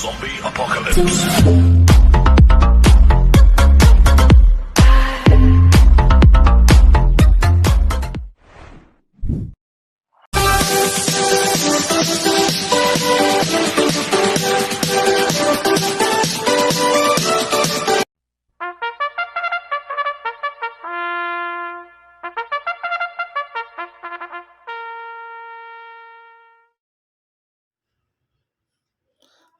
Zombie Apocalypse.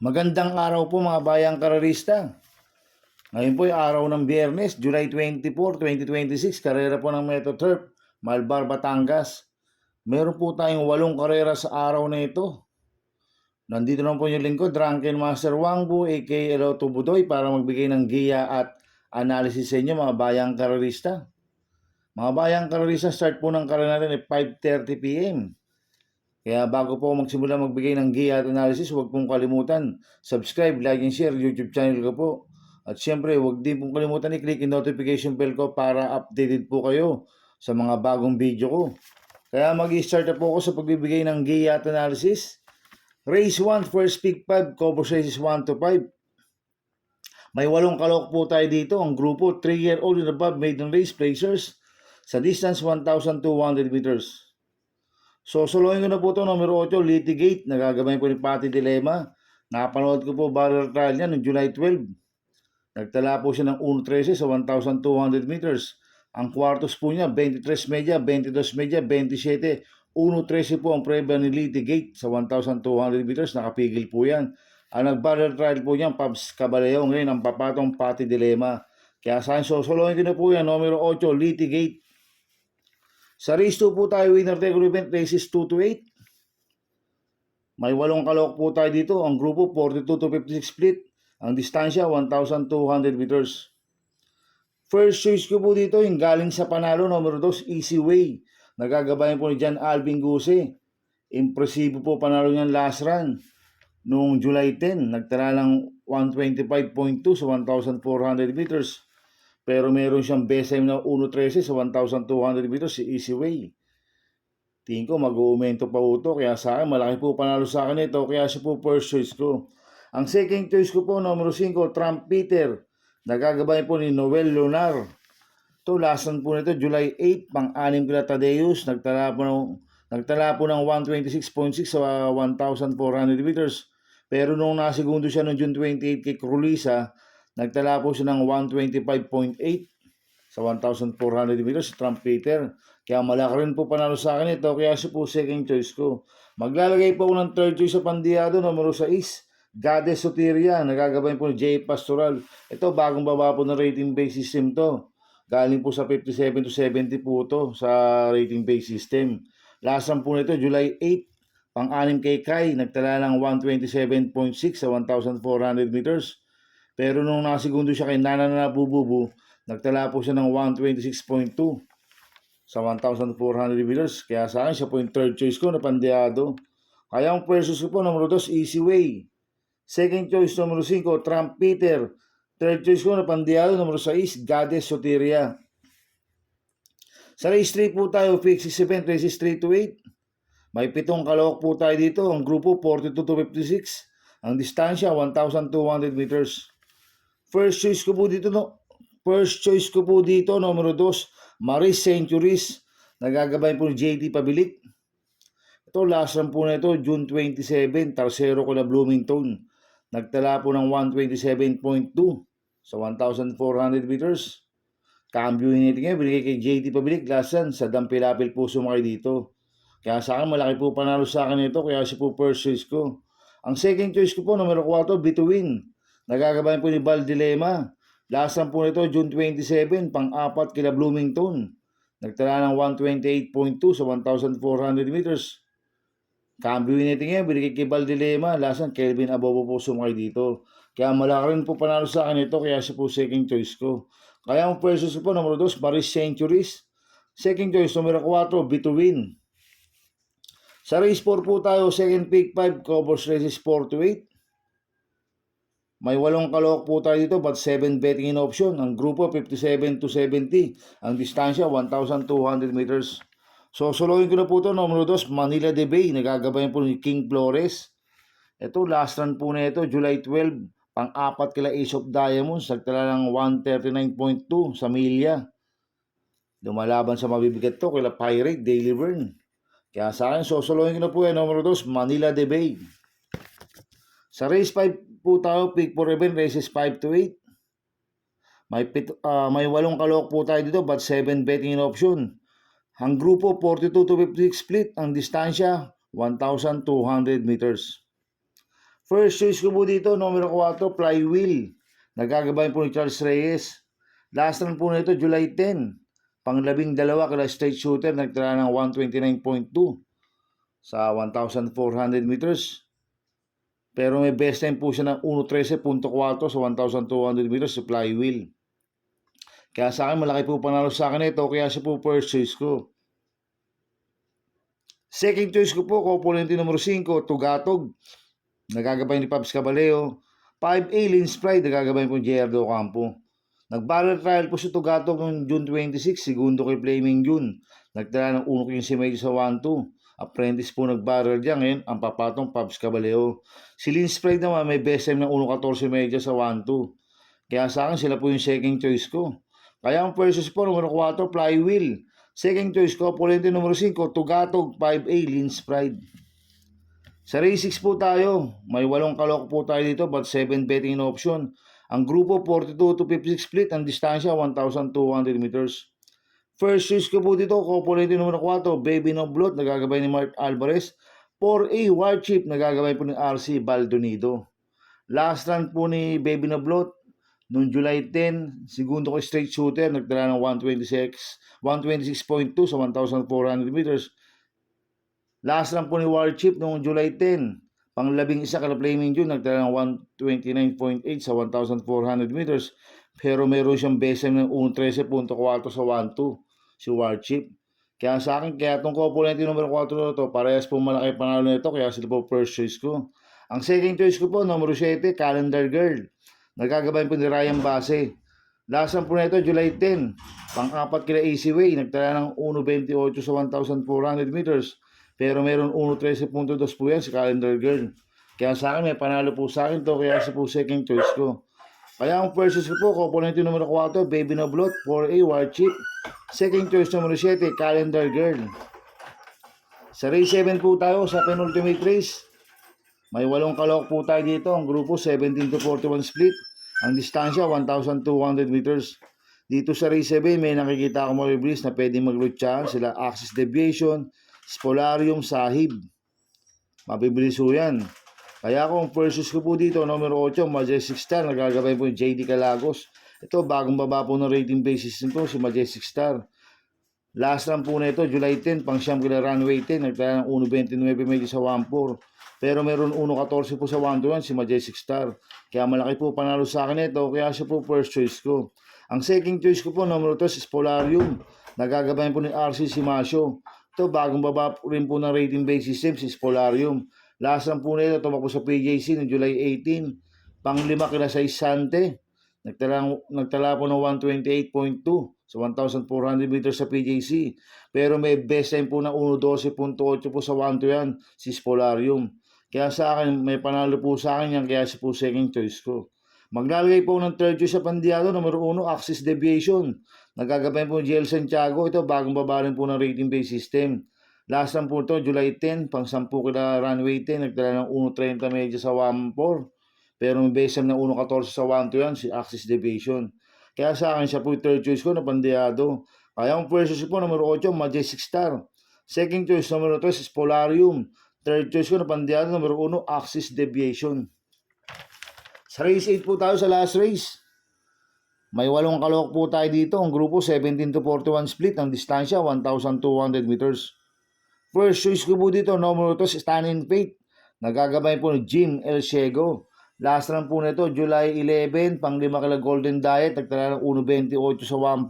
Magandang araw po mga bayang karerista. Ngayon po ay araw ng Biyernes, July 24, 2026, karera po ng Metro Turf, Malbar, Batangas. Meron po tayong 8 karera sa araw na ito. Nandito naman po yung lingkod, Drunken Master Wangbu, aka Eloto Budoy, para magbigay ng giya at analysis sa inyo mga bayang karerista. Mga bayang karerista, start po ng karera natin ay 5:30 p.m. Kaya bago po magsimula magbigay ng giya at analysis, huwag pong kalimutan, subscribe, like, and share YouTube channel ko po. At syempre, huwag din pong kalimutan i-click yung notification bell ko para updated po kayo sa mga bagong video ko. Kaya mag-i-start na po ako sa pagbibigay ng giya at analysis. Race 1, first pick 5, cover sizes 1 to 5. May 8 kalok po tayo dito. Ang grupo, 3-year-old and above maiden race placers sa distance 1,200 meters. So, suluhin ko na po ito, numero 8, Litigate. Nagagabay po ni Patty Dilemma. Napanood ko po barrier trial niya noong July 12. Nagtala po siya ng 1.13 sa 1,200 meters. Ang kwartos po niya, 23 media, 22 media, 27. 1.13 po ang preba ni Litigate sa 1,200 meters. Nakapigil po yan. Ang nag-barrier trial po niya, Pabs Caballero. Ngayon, ang papatong Patty Dilemma. Kaya saan, so suluhin ko na po yan, numero 8, Litigate. Sa race 2 po tayo, winner take all event, races 2 to 8. May 8 kalok po tayo dito. Ang grupo, 42 to 56 split. Ang distansya, 1,200 meters. First choice ko po dito, yung galing sa panalo, numero 2, Easy Way. Nagagabayan po ni John Alvin Guse. Impresibo po panalo niyan last run. Noong July 10, nagtala lang 125.2 sa 1,400 meters. Pero meron siyang best time na 1.13 sa 1,200 meters si Easy Way. Tingin ko mag-uumento pa po ito. Kaya sa akin, malaki po panalo sa akin ito. Kaya siya po first choice ko. Ang second choice ko po, numero 5, Trump Peter. Nagagabay po ni Noel Lunar. Ito, lasan po nito, July 8, pang-anim kila Tadeus. Nagtala po ng 126.6 sa 1,400 meters. Pero nung nasigundo siya noong June 28 kay Crulisa, nagtala po siya ng 125.8 sa 1,400 meters si Trump Peter. Kaya malaki rin po panalo sa akin ito. Kaya siya po second choice ko. Maglalagay po ako ng third choice sa pandiyado, numero 6, Goddess Soteria. Nagagabay po ni J. Pastoral. Ito, bagong baba po ng rating base system to. Galing po sa 57 to 70 po to sa rating base system. Lasan po nito, July 8, pang-anim kay Kai. Nagtala ng 127.6 sa 1,400 meters. Pero nung nasigundo siya kay Nana Bububu, nagtala po siya ng 126.2 sa 1,400 meters. Kaya sa akin, siya po yung third choice ko na pandiyado. Kaya ang first choice ko po, numero 2, Easy Way. Second choice, numero 5, Trump Peter. Third choice ko na pandiyado, numero 6, Goddess Soteria. Sa race 3 po tayo, fixed event, races 3 to 8. May 7 kalawak po tayo dito. Ang grupo, 42 to 56. Ang distansya, 1,200 meters. First choice ko po dito, numero 2, Maris Centuries. Nagagabay po ni JT Pabilik. Ito, last run po na ito, June 27, Tarsero ko na Bloomington. Nagtala po ng 127.2 sa 1,400 meters. Cambio hiniting niya, binigay kay JT Pabilik, last run, sa Dampilapil po sumakay dito. Kaya sa akin, malaki po panalo sa akin ito, kaya siya po first choice ko. Ang second choice ko po, numero 4, Bituin. Nagagabayan po ni Val Dilemma. Lasan po nito, June 27, pang-4 kila Bloomington. Nagtala ng 128.2 sa 1,400 meters. Cambio hiniting niya, binigay kay Val Dilemma. Lasan, Kelvin Abobo po sumakay dito. Kaya malaki rin po panalo sa akin ito, kaya siya po second choice ko. Kaya ang first choice ko po, numero 2, Maris Centuries. Second choice, numero 4, Bituin. Sa race 4 po tayo, second pick 5, covers races 4 to 8. May 8 kalok po tayo dito, but 7 betting in option. Ang grupo, 57 to 70. Ang distansya, 1,200 meters. So, suluhin ko na po ito, numero 2, Manila de Bay. Nagagabayan po ni King Flores. Ito, last run po na ito, July 12, pang-apat kila Ace of Diamonds, nagtala ng 139.2 sa milya. Lumalaban sa mabibigat to, kila Pirate, Daily Burn. Kaya sa akin, sosolohin ko na po yan, numero 2, Manila De Bay. Sa race 5 po tayo, pick for event, races 5 to 8. May 8 kalok po tayo dito, but 7 betting in option. Ang grupo, 42 to 56 split. Ang distansya, 1,200 meters. First choice ko po dito, numero 4, Flywheel. Nagagabay po ni Charles Reyes. Last run po nito, July 10. Pang-12 kila straight shooter, nagtala ng 129.2 sa 1,400 meters. Pero may best time po siya ng 1.13.4 sa 1,200 meters sa Flywheel. Kaya sa akin, malaki po panalo sa akin ito, kaya siya po first choice ko. Second choice ko po, Kopoliente numero 5, Tugatog. Nagagabay ni Pabs Caballeo. 5A, Lins Pride, nagagabay po Gerardo Campo. Nag-barrel trial po si Tugatog noong June 26, segundo kay Flaming June. Nagtala ng 1.15 medyo sa 1-2. Apprentice po nag-barrel dyan, ngayon ang papatong Pabs Caballeo. Si Lins Pride naman may best time ng 1.14 medyo sa 1-2. Kaya sa akin sila po yung second choice ko. Kaya ang first choice po, numero 4, Flywheel. Second choice ko, Polente numero 5, Tugatog, 5A, Lins Pride. Sa race 6 po tayo, may 8 kalok po tayo dito, but 7 betting in option. Ang grupo, 42 to 56 split, ang distansya, 1,200 meters. First choice ko po dito, Polente numero 4, Baby No Blood, nagagabay ni Mark Alvarez. 4A, War Chip, nagagabay po ni RC Baldonido. Last run po ni Baby No Blood, noong July 10, segundo ko straight shooter, nagtala ng 126.2 sa 1,400 meters. Last run po ni War Chip noong July 10, pang-11 kala Flaming June, nagtala ng 129.8 sa 1,400 meters. Pero meron siyang best time ng 1.13.4 sa 1-2, si War Chip. Kaya sa akin, kaya itong Kopoliente numero 4 na ito, parehas po malaki panalo na ito, kaya sila po first choice ko. Ang second choice ko po, numero 7, Calendar Girl. Nagagabay po ni Ryan Base. Last run po na ito, July 10. Pang-apat kila AC Way, nagtala ng 1.28 sa 1,400 meters. Pero meron 1.13.2 po yan si Calendar Girl. Kaya sa akin, may panalo po sa akin to, kaya siya po second choice ko. Kaya ang first choice ko po, Kopoliente numero 4, Baby No Blood, 4A, War Chip. Second choice numero 7, Calendar Girl. Sa race 7 po tayo, sa penultimate race. May 8 kalok po tayo dito. Ang grupo 17 to 41 split. Ang distansya 1,200 meters. Dito sa race 7 may nakikita ako mga release na pwede maglutsahan. Sila Axis Deviation, Spolarium, Sahib. Mabibilis po yan. Kaya kung first ko po dito, numero 8, Majestic Star. Nagagabay po yung JD Calagos. Ito, bagong baba po ng rating basis nito, si Majestic Star. Last run po na ito, July 10, pang siyam kila Runway 10. Nagtala ng 1.29 medyo sa 1.4. Pero meron 1.14 po sa 1-1 si Majestic Star. Kaya malaki po panalo sa akin ito. Kaya siya po first choice ko. Ang second choice ko po, numero 2, si Spolarium. Nagagabayan po ni RC Simasio. Ito, bagong baba rin po ng rating base system si Spolarium. Last run po na ito, tumakbo sa PJC noong July 18. Pang-5 kila sa Isante. Nagtala po ng 128.2 sa 1,400 meters sa PJC. Pero may best time po na 1.12.8 po sa 1-2 yan, si Spolarium. Kaya sa akin, may panalo po sa akin yan, kaya siya po second choice ko. Maglalagay po ng third choice sa Pandiado, numero 1, Axis Deviation. Nagagabay po GL Santiago, ito bagong baba rin po ng rating base system. Last run po ito, July 10, pang 10 kila Runway 10, nagtala ng 1.30 medyo sa 1.4. Pero may base time ng 1.14 sa 1-2 yan, si Axis Deviation. Kaya sa akin, siya po yung third choice ko na Pandiado. Kaya ang first choice po, numero 8, Majestic Star. Second choice, numero 3, is Polarium. Third choice ko na Pandiado, numero 1, Axis Deviation. Sa race 8 po tayo sa last race. May 8 kalok po tayo dito. Ang grupo 17 to 41 split. Ang distansya 1,200 meters. First choice ko po dito, numero 2, Stunning Fate. Nagagabay po ni Jim El Ciego. Last run po nito, July 11, pang 5 kila Golden Diet. Nagtala ng 1.28 sa 1.4.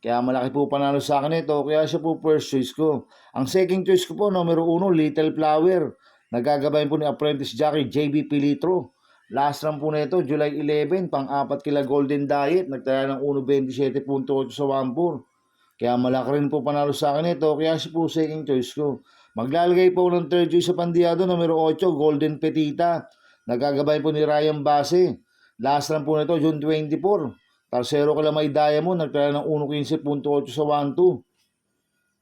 Kaya malaki po panalo sa akin ito, kaya siya po first choice ko. Ang second choice ko po, numero 1, Little Flower. Nagagabay po ni Apprentice Jockey JB Pilitro. Last run po na ito, July 11, pang-4 kila Golden Diet. Nagtala ng 1.27.8 sa 1.4. Kaya malaki rin po panalo sa akin ito, kaya siya po second choice ko. Maglalagay po ng third choice sa Pandiado, numero 8, Golden Petita. Nagagabay po ni Ryan Base. Last run po nito, June 24. Tarsero Kalamay Diamond, nagtala ng 1.15.8 sa 1-2.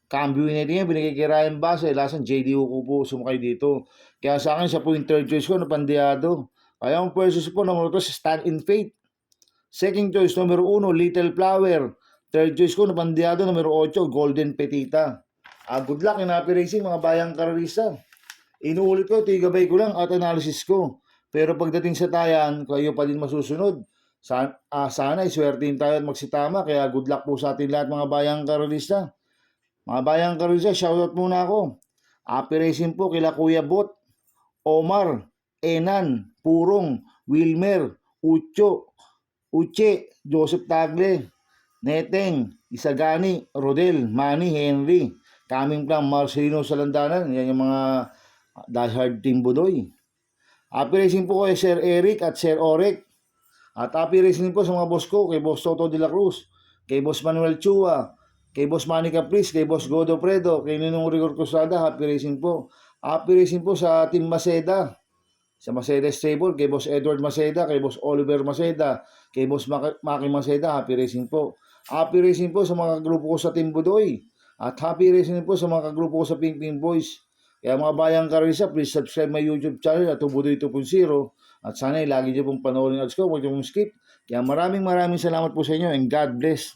Cambio na niya, binigay kay Ryan Base. Last run, JD Uko po sumakay dito. Kaya sa akin, siya po yung third choice ko na Pandiado. Kaya ang first choice po, numero 2, Stand in Faith. Second choice, numero 1, Little Flower. Third choice ko, napandiado, numero 8, Golden Petita. Good luck in Happy Racing, mga bayang karalista. Inuulit ko, tigabay ko lang at analysis ko. Pero pagdating sa tayan, kayo pa din masusunod. Sana iswertein tayo at magsitama. Kaya good luck po sa atin lahat, mga bayang karalista. Mga bayang karalista, shoutout muna ako. Happy Racing po kila Kuya Bot, Omar, Enan, Purong, Wilmer, Uche, Joseph Tagle, Neteng, Isagani, Rodel, Manny, Henry, coming from Marcelino Salandanan. Yan yung mga diehard Team Budoy. Happy Racing po kay Sir Eric at Sir Orek. At happy racing po sa mga boss ko, kay Boss Toto de la Cruz, kay Boss Manuel Chua, kay Boss Manny Caprice, kay Boss Godo Predo, kay Ninong Rigor Cruzada. Happy racing po. Happy racing po sa Team Maceda. Sa Maceda Stable, kay Boss Edward Maceda, kay Boss Oliver Maceda, kay Boss Maki Maceda. Happy racing po. Happy racing po sa mga grupo ko sa Team Budoy. At happy racing po sa mga grupo ko sa Pink Pink Boys. Kaya mga bayang karalista, please subscribe my YouTube channel at Budoy 2.0. At sana lagi niyo pong panoorin ads ko, huwag niyo pong skip. Kaya maraming salamat po sa inyo and God bless.